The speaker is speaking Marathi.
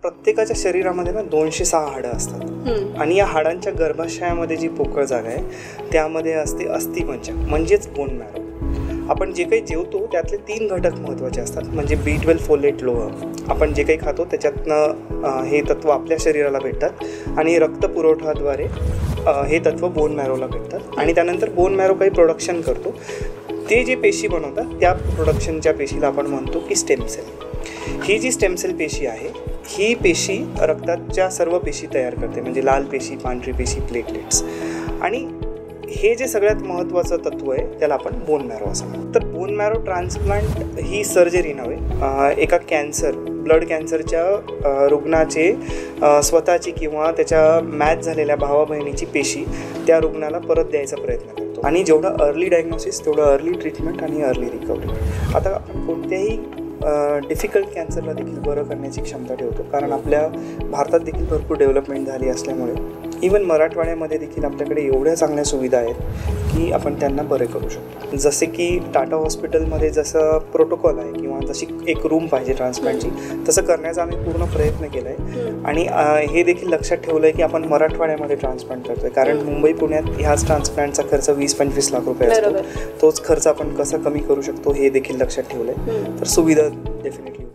प्रत्येकाच्या शरीरामध्ये ना 206 हाडं असतात आणि या हाडांच्या गर्भाशयामध्ये जी पोकळ जागा आहे त्यामध्ये असते अस्थिमज्जा म्हणजेच बोन मॅरो. आपण जे काही जेवतो त्यातले 3 घटक महत्त्वाचे असतात, म्हणजे B12 फोलेट लोह. आपण जे काही खातो त्याच्यातनं हे तत्व आपल्या शरीराला भेटतात आणि रक्तपुरवठाद्वारे हे तत्व बोन मॅरोला भेटतात आणि त्यानंतर बोन मॅरो काही प्रोडक्शन करतो. ते जे पेशी बनवतात त्या प्रोडक्शनच्या पेशीला आपण म्हणतो की स्टेम सेल. ही जी स्टेम सेल पेशी आहे ही पेशी रक्ताच्या सर्व पेशी तयार करते, म्हणजे लाल पेशी, पांढरी पेशी, प्लेटलेट्स. आणि हे जे सगळ्यात महत्त्वाचं तत्व आहे त्याला आपण बोन मॅरो असं म्हणतो. तर बोन मॅरो ट्रान्सप्लांट ही सर्जरी नव्हे, एका ब्लड कॅन्सरच्या रुग्णाचे स्वतःची किंवा त्याच्या मॅच झालेल्या भावा बहिणीची पेशी त्या रुग्णाला परत द्यायचा प्रयत्न करतो. आणि जेवढं अर्ली डायग्नोसिस तेवढं अर्ली ट्रीटमेंट आणि अर्ली रिकव्हरी. आता आपण कोणत्याही डिफिकल्ट कॅन्सरला देखील बरं करण्याची क्षमता ठेवतो, कारण आपल्या भारतात देखील भरपूर डेव्हलपमेंट झाली असल्यामुळे इवन मराठवाड्यामध्ये देखील आपल्याकडे एवढ्या चांगल्या सुविधा आहेत की आपण त्यांना बरे करू शकतो. जसे की टाटा हॉस्पिटलमध्ये जसं प्रोटोकॉल आहे किंवा जशी एक रूम पाहिजे ट्रान्सप्लांटची, तसं करण्याचा आम्ही पूर्ण प्रयत्न केला आहे. आणि हे देखील लक्षात ठेवलं आहे की आपण मराठवाड्यामध्ये ट्रान्सप्लांट करतो आहे, कारण मुंबई पुण्यात ह्याच ट्रान्सप्लांटचा खर्च 20-25 लाख रुपये असतो. तोच खर्च आपण कसा कमी करू शकतो हे देखील लक्षात ठेवलं आहे. तर सुविधा डेफिनेटली